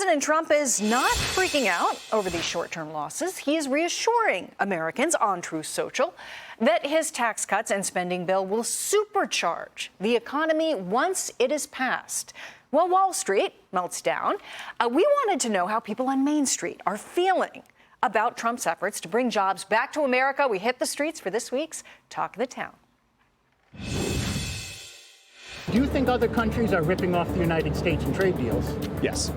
President Trump is not freaking out over these short-term losses. He is reassuring Americans on Truth Social that his tax cuts and spending bill will supercharge the economy once it is passed. Well, Wall Street melts down. We wanted to know how people on Main Street are feeling about Trump's efforts to bring jobs back to America. We hit the streets for this week's Talk of the Town. Do you think other countries are ripping off the United States in trade deals? Yes.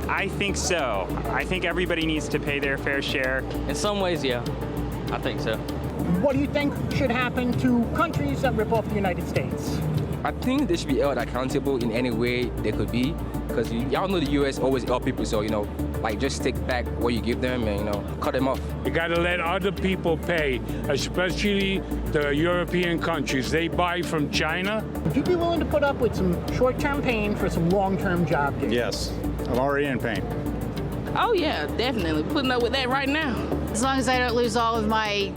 I think so. I think everybody needs to pay their fair share. In some ways, yeah. I think so. What do you think should happen to countries that rip off the United States? I think they should be held accountable in any way they could be, because y'all know the U.S. always help people, so, like, just take back what you give them and, cut them off. You got to let other people pay, especially the European countries. They buy from China. Would you be willing to put up with some short-term pain for some long-term job gains? Yes. I'm already in pain. Oh, yeah, definitely. Putting up with that right now. As long as I don't lose all of my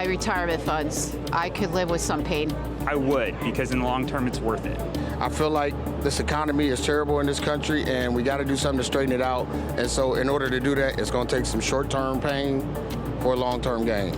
retirement funds, I could live with some pain. I would, because in the long term, it's worth it. I feel like this economy is terrible in this country, and we got to do something to straighten it out. And so in order to do that, it's going to take some short-term pain for a long-term gain.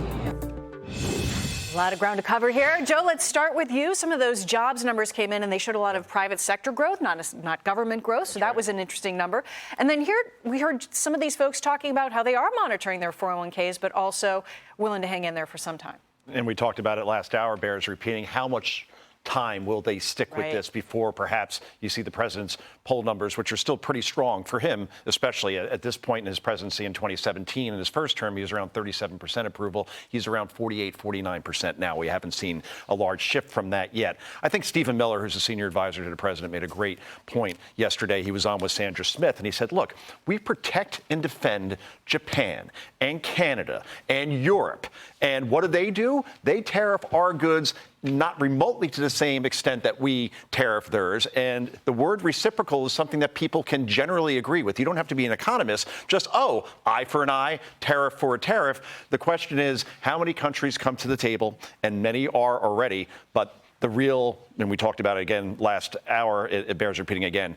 A lot of ground to cover here. Joe, let's start with you. Some of those jobs numbers came in and they showed a lot of private sector growth, not government growth. So that was an interesting number. And then here we heard some of these folks talking about how they are monitoring their 401ks, but also willing to hang in there for some time. And we talked about it last hour. Bears repeating how much time will they stick with this before perhaps you see the president's poll numbers, which are still pretty strong for him, especially at this point in his presidency in 2017. In his first term, he was around 37% approval. He's around 48, 49% now. We haven't seen a large shift from that yet. I think Stephen Miller, who's a senior advisor to the president, made a great point yesterday. He was on with Sandra Smith, and he said, look, we protect and defend Japan and Canada and Europe. And what do? They tariff our goods not remotely to the same extent that we tariff theirs. And the word reciprocal is something that people can generally agree with. You don't have to be an economist, just, eye for an eye, tariff for a tariff. The question is, how many countries come to the table? And many are already. But the real, and we talked about it again last hour, it bears repeating again,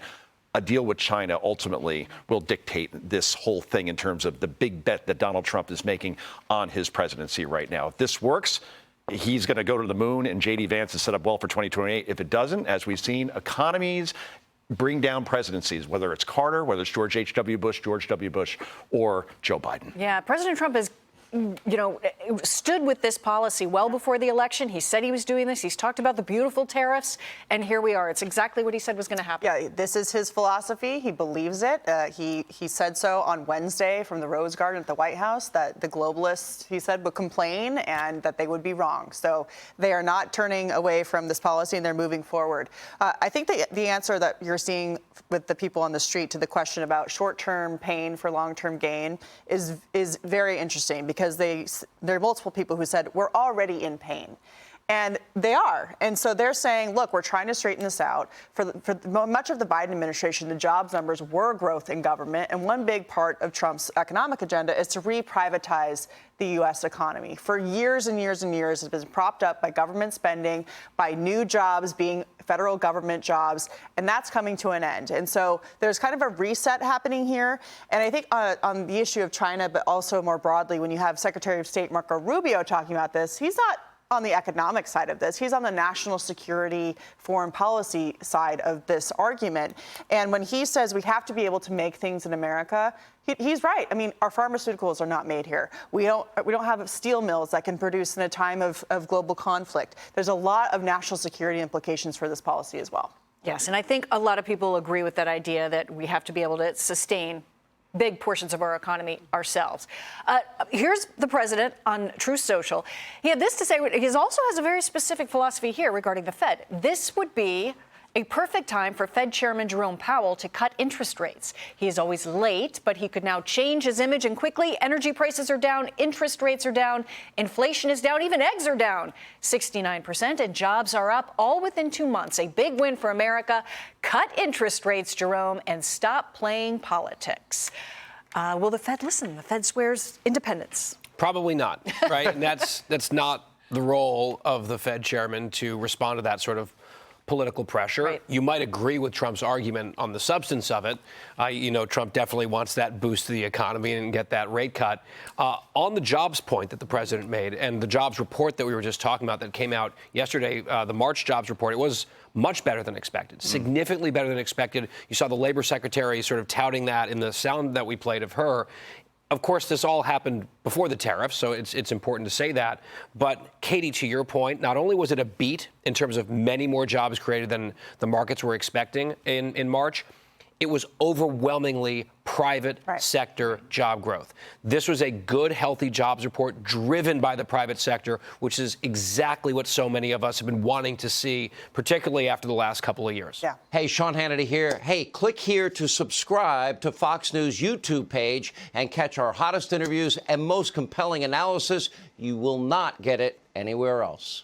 a deal with China ultimately will dictate this whole thing in terms of the big bet that Donald Trump is making on his presidency right now. If this works, he's going to go to the moon, and J.D. Vance is set up well for 2028. If it doesn't, as we've seen, economies bring down presidencies, whether it's Carter, whether it's George H.W. Bush, George W. Bush, or Joe Biden. Yeah, President Trump is stood with this policy well before the election. He said he was doing this. He's talked about the beautiful tariffs, and here we are. It's exactly what he said was going to happen. Yeah, this is his philosophy. He believes it. He said so on Wednesday from the Rose Garden at the White House that the globalists, he said, would complain and that they would be wrong. So they are not turning away from this policy, and they're moving forward. I think the answer that you're seeing with the people on the street to the question about short-term pain for long-term gain is very interesting, because there are multiple people who said we're already in pain. And they are. And so they're saying, look, we're trying to straighten this out. For much of the Biden administration, the jobs numbers were growth in government. And one big part of Trump's economic agenda is to re-privatize the U.S. economy. For years and years and years, it's been propped up by government spending, by new jobs being federal government jobs, and that's coming to an end. And so there's kind of a reset happening here. And I think on the issue of China, but also more broadly, when you have Secretary of State Marco Rubio talking about this, he's not on the economic side of this. He's on the national security, foreign policy side of this argument. And when he says we have to be able to make things in America, he's right. I mean, our pharmaceuticals are not made here. We don't have steel mills that can produce in a time of global conflict. There's a lot of national security implications for this policy as well. Yes, and I think a lot of people agree with that idea that we have to be able to sustain big portions of our economy ourselves. Here's the president on Truth Social. He had this to say. He also has a very specific philosophy here regarding the Fed. This would be a perfect time for Fed Chairman Jerome Powell to cut interest rates. He is always late, but he could now change his image, and quickly. Energy prices are down, interest rates are down, inflation is down, even eggs are down 69%, and jobs are up, all within 2 months. A big win for America. Cut interest rates, Jerome, and stop playing politics. Will the Fed listen? The Fed swears independence. Probably not, right? And that's not the role of the Fed chairman, to respond to that sort of political pressure. Right. You might agree with Trump's argument on the substance of it. Trump definitely wants that boost to the economy and get that rate cut. On the jobs point that the president made and the jobs report that we were just talking about that came out yesterday, the March jobs report, it was much better than expected, significantly better than expected. You saw the labor secretary sort of touting that in the sound that we played of her. Of course, this all happened before the tariffs, so it's important to say that. But, Katie, to your point, not only was it a beat in terms of many more jobs created than the markets were expecting in March, it was overwhelmingly private sector job growth. This was a good, healthy jobs report driven by the private sector, which is exactly what so many of us have been wanting to see, particularly after the last couple of years. Yeah. Hey, Sean Hannity here. Hey, click here to subscribe to Fox News YouTube page and catch our hottest interviews and most compelling analysis. You will not get it anywhere else.